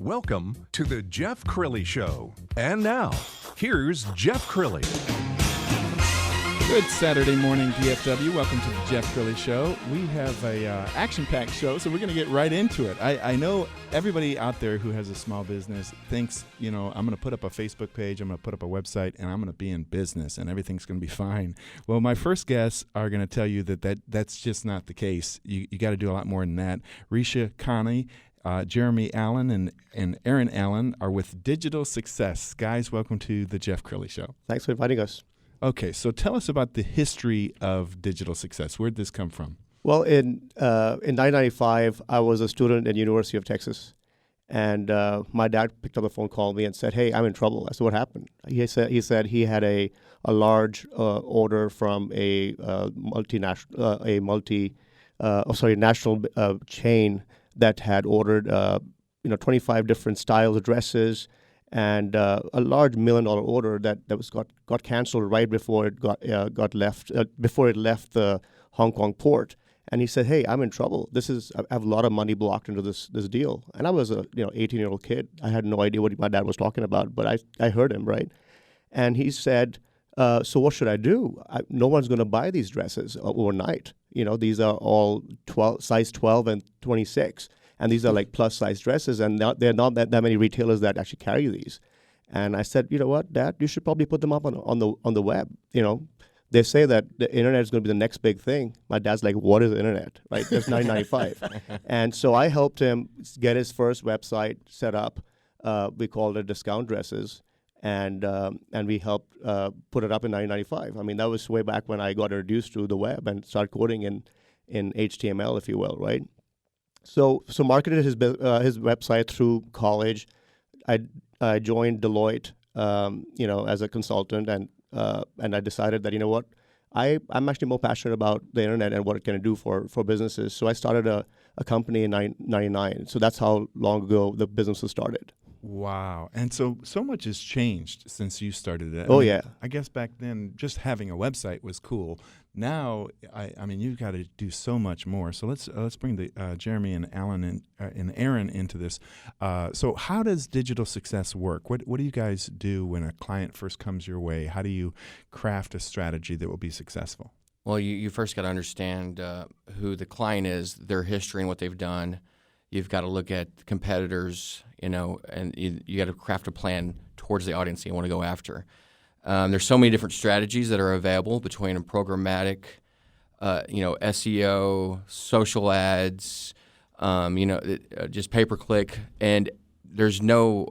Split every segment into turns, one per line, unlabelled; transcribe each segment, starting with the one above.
Welcome to the Jeff Crilley Show. And now, here's Jeff Crilley.
Good Saturday morning, DFW. Welcome to the Jeff Crilley Show. We have a action-packed show, so we're going to get right into it. I know everybody out there who has a small business thinks, I'm going to put up a Facebook page, I'm going to put up a website, and I'm going to be in business, and everything's going to be fine. Well, my first guests are going to tell you that's just not the case. You got to do a lot more than that. Risha Connie, Jeremy Allen, and Aaron Allen are with Digital Success. Guys, welcome to the Jeff Crilley Show.
Thanks for inviting us.
Okay, so tell us about the history of Digital Success. Where did this come from?
Well, in 1995, I was a student at University of Texas, and my dad picked up the phone, called me, and said, "Hey, I'm in trouble." I said, "What happened?" He said he had a large order from a national chain that had ordered 25 different styles of dresses. And a large $1 million order that got canceled right before it before it left the Hong Kong port. And he said, "Hey, I'm in trouble. I have a lot of money blocked into this deal." And I was a 18-year-old kid. I had no idea what my dad was talking about, but I heard him, right? And he said, "So what should I do? No one's going to buy these dresses overnight. These are all size 12 and 26." And these are like plus size dresses, and there are not that many retailers that actually carry these. And I said, "You know what, Dad? You should probably put them up on the web. They say that the internet is going to be the next big thing." My dad's like, "What is the internet?" Right? That's 1995. And so I helped him get his first website set up. We called it Discount Dresses, and we helped put it up in 1995. I mean, that was way back when I got introduced to the web and started coding in HTML, if you will, right? So marketed his website through college. I joined Deloitte, as a consultant, and I decided that I'm actually more passionate about the internet and what it can do for businesses. So I started a company in 1999. So that's how long ago the business was started.
Wow. And so much has changed since you started it.
Yeah.
I guess back then just having a website was cool. Now, I mean, you've got to do so much more. So let's bring the Jeremy and Alan and Aaron into this. So how does Digital Success work? What do you guys do when a client first comes your way? How do you craft a strategy that will be successul?
Well, you first got to understand who the client is, their history and what they've done. You've got to look at competitors, and you got to craft a plan towards the audience you want to go after. There's so many different strategies that are available between a programmatic, SEO, social ads, just pay-per-click, and there's no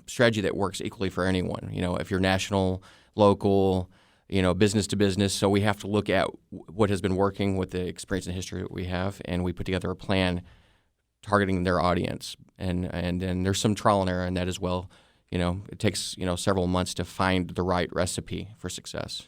strategy that works equally for anyone. If you're national, local, business to business, so we have to look at what has been working with the experience and history that we have, and we put together a plan targeting their audience, and there's some trial and error in that as well. It takes several months to find the right recipe for success.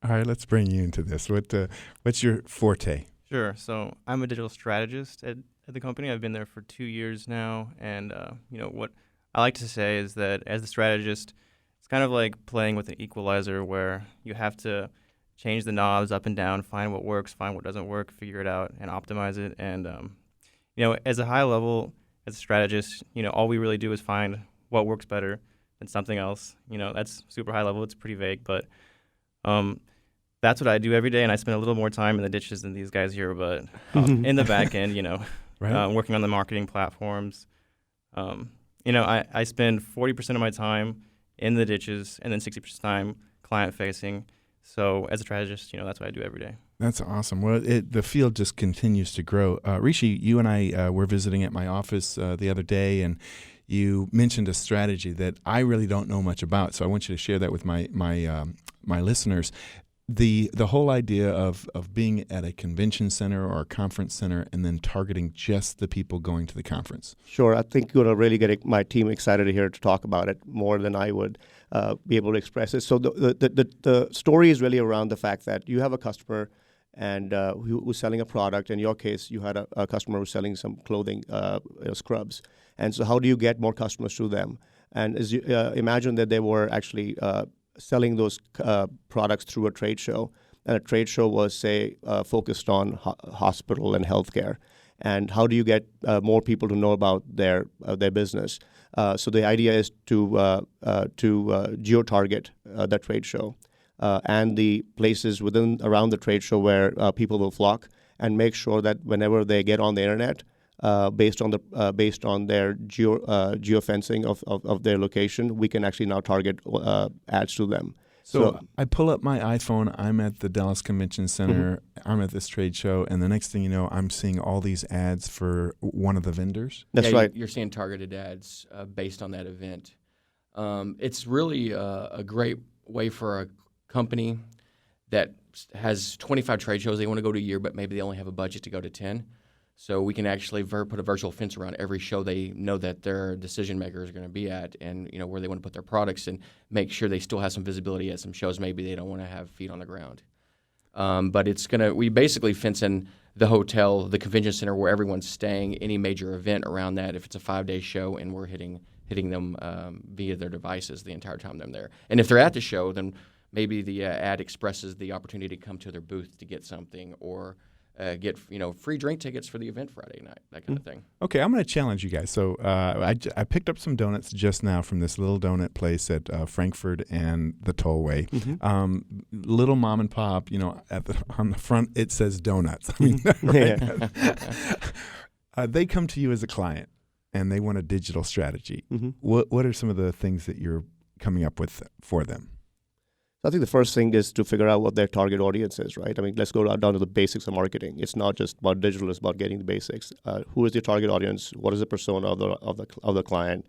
All right, let's bring you into this. What's your forte?
Sure. So I'm a digital strategist at the company. I've been there for 2 years now, and what I like to say is that as the strategist, it's kind of like playing with an equalizer where you have to change the knobs up and down, find what works, find what doesn't work, figure it out, and optimize it. And as a high level, as a strategist, all we really do is find what works better than something else. That's super high level. It's pretty vague, but that's what I do every day. And I spend a little more time in the ditches than these guys here, but in the back end,
right.
Working on the marketing platforms. I spend 40% of my time in the ditches and then 60% time client facing. So as a strategist, that's what I do every day.
That's awesome. Well, the field just continues to grow. Rishi, you and I were visiting at my office the other day, and you mentioned a strategy that I really don't know much about. So I want you to share that with my listeners. The whole idea of being at a convention center or a conference center and then targeting just the people going to the conference.
Sure. I think you're going to really get my team excited here to talk about it more than I would be able to express it. So the story is really around the fact that you have a customer and who's selling a product. In your case, you had a customer who's selling some clothing, scrubs. And so how do you get more customers through them? And as you imagine that they were actually selling those products through a trade show. And a trade show was, say, focused on hospital and healthcare. and how do you get more people to know about their business. So the idea is to geo-target the trade show and the places around the trade show where people will flock, and make sure that whenever they get on the internet, based on their geofencing of their location, we can actually now target ads to them.
So I pull up my iPhone. I'm at the Dallas Convention Center. I'm at this trade show, and the next thing you know, I'm seeing all these ads for one of the vendors.
That's right.
You're seeing targeted ads based on that event. It's really a great way for a company that has 25 trade shows they want to go to a year, but maybe they only have a budget to go to 10. So we can actually put a virtual fence around every show they know that their decision makers are going to be at, and where they want to put their products, and make sure they still have some visibility at some shows maybe they don't want to have feet on the ground. But we basically fence in the hotel, the convention center where everyone's staying, any major event around that. If it's a 5-day show, and we're hitting them via their devices the entire time they're there. And if they're at the show, then maybe the ad expresses the opportunity to come to their booth to get something, or get free drink tickets for the event Friday night, that kind of thing.
Okay, I'm going to challenge you guys. So I picked up some donuts just now from this little donut place at Frankfurt and the Tollway. Little mom and pop, on the front it says donuts. I mean, they come to you as a client, and they want a digital strategy. What are some of the things that you're coming up with for them?
I think the first thing is to figure out what their target audience is, right? I mean, let's go down to the basics of marketing. It's not just about digital; it's about getting the basics. Who is the target audience? What is the persona of the client?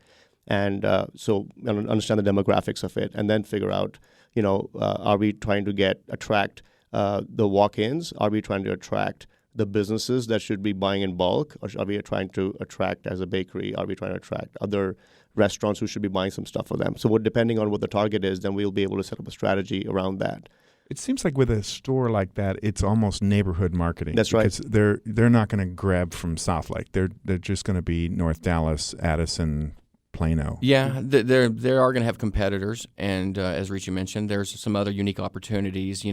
And so understand the demographics of it, and then figure out, are we trying to attract the walk-ins? Are we trying to attract the businesses that should be buying in bulk, or are we trying to attract, as a bakery, are we trying to attract other restaurants who should be buying some stuff for them? So depending on what the target is, then we'll be able to set up a strategy around that.
It seems like with a store like that, it's almost neighborhood marketing.
That's right.
Because they're not going to grab from South Lake. They're just going to be North Dallas, Addison, Plano.
Yeah, they are going to have competitors, and as Richie mentioned, there's some other unique opportunities.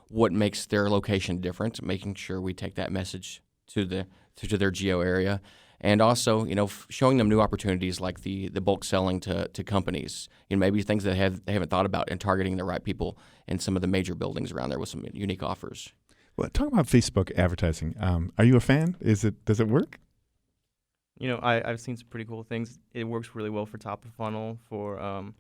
What makes their location different? Making sure we take that message to their geo area. And also, showing them new opportunities like the bulk selling to companies. Maybe things that they haven't thought about, and targeting the right people in some of the major buildings around there with some unique offers.
Well, talk about Facebook advertising. Are you a fan? Does it work?
I've seen some pretty cool things. It works really well for top of funnel, for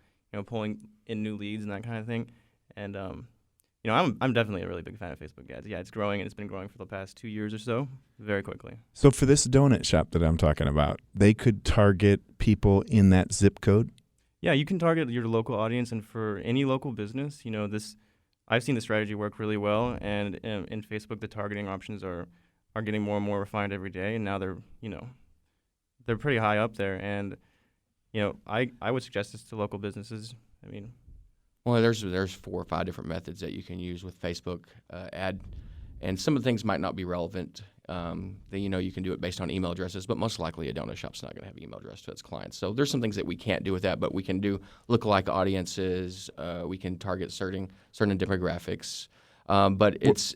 pulling in new leads and that kind of thing. And I'm definitely a really big fan of Facebook ads. Yeah, it's growing, and it's been growing for the past 2 years or so, very quickly.
So for this donut shop that I'm talking about, they could target people in that zip code?
Yeah, you can target your local audience, and for any local business, I've seen the strategy work really well, and in Facebook, the targeting options are getting more and more refined every day, and now they're pretty high up there, and I would suggest this to local businesses.
Well, there's 4 or 5 different methods that you can use with Facebook ad, and some of the things might not be relevant. You can do it based on email addresses, but most likely a donut shop's not going to have an email address to its clients. So there's some things that we can't do with that, but we can do lookalike audiences. We can target certain demographics. But it's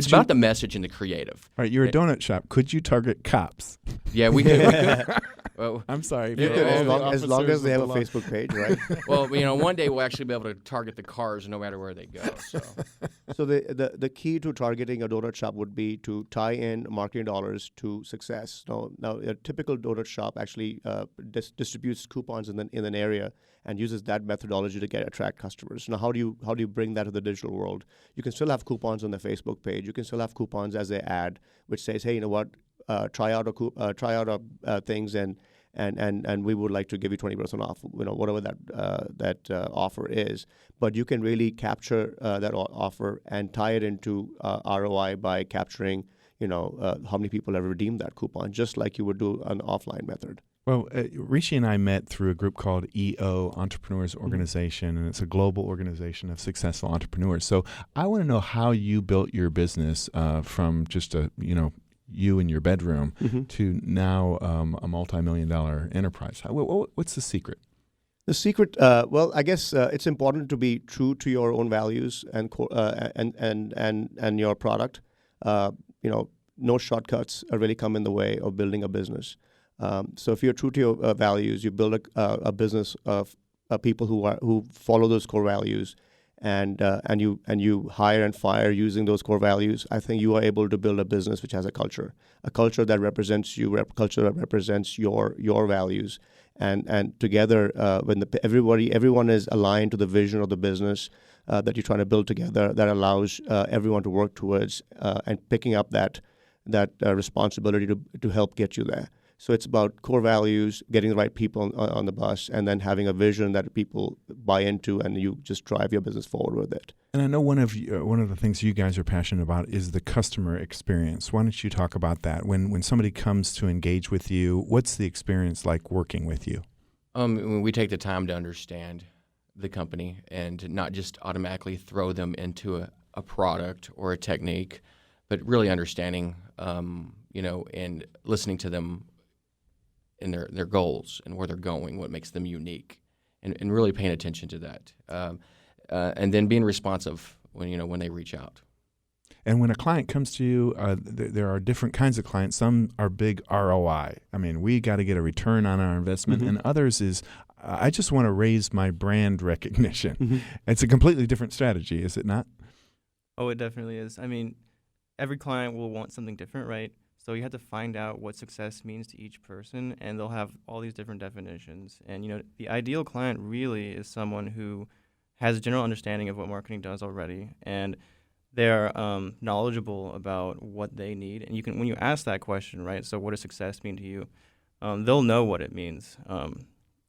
about the message and the creative.
All right, you're a donut shop. Could you target cops?
Yeah, we could. Well,
I'm sorry.
As long as they have a Facebook page, right?
Well, one day we'll actually be able to target the cars no matter where they go.
So the key to targeting a donut shop would be to tie in marketing dollars to success. Now a typical donut shop actually distributes coupons in an area and uses that methodology to attract customers. Now, how do you bring that to the digital world? You can still have coupons on the Facebook page. You can still have coupons as an ad, which says, "Hey, you know what? Try out our things, and we would like to give you 20% off. Whatever that offer is." But you can really capture that offer and tie it into ROI by capturing, how many people have redeemed that coupon, just like you would do an offline method.
Well, Rishi and I met through a group called EO, Entrepreneurs Organization, and it's a global organization of successful entrepreneurs. So I want to know how you built your business from just you in your bedroom to now a multi-million-dollar enterprise. What's the secret?
The secret, I guess it's important to be true to your own values and your product. no shortcuts really come in the way of building a business. So if you're true to your values, you build a business of people who follow those core values, and you hire and fire using those core values. I think you are able to build a business which has a culture that represents you, culture that represents your values, and together when everyone is aligned to the vision of the business that you're trying to build together, that allows everyone to work towards and picking up that responsibility to help get you there. So it's about core values, getting the right people on the bus, and then having a vision that people buy into, and you just drive your business forward with it.
And I know one of the things you guys are passionate about is the customer experience. Why don't you talk about that? When somebody comes to engage with you, what's the experience like working with you?
When we take the time to understand the company and not just automatically throw them into a product or a technique, but really understanding, and listening to them and their goals and where they're going, what makes them unique, and really paying attention to that, and then being responsive when they reach out.
And when a client comes to you, there are different kinds of clients. Some are big ROI. I mean, we got to get a return on our investment, and others is I just want to raise my brand recognition. It's a completely different strategy, is it not?
Oh, it definitely is. I mean, every client will want something different, right? So you have to find out what success means to each person, and they'll have all these different definitions. And, the ideal client really is someone who has a general understanding of what marketing does already, and they're knowledgeable about what they need. And when you ask that question, right, so what does success mean to you, they'll know what it means.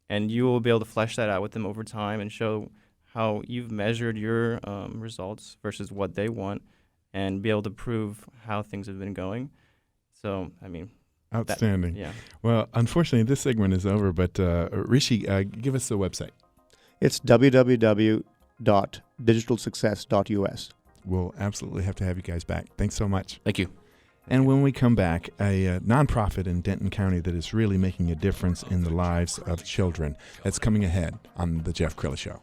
And you will be able to flesh that out with them over time and show how you've measured your results versus what they want, and be able to prove how things have been going. So, I mean,
outstanding.
Yeah.
Well, unfortunately, this segment is over, but Rishi, give us the website.
It's www.digitalsuccess.us.
We'll absolutely have to have you guys back. Thanks so much.
Thank you.
And when we come back, a nonprofit in Denton County that is really making a difference in the lives of children. That's coming ahead on The Jeff Crilley Show.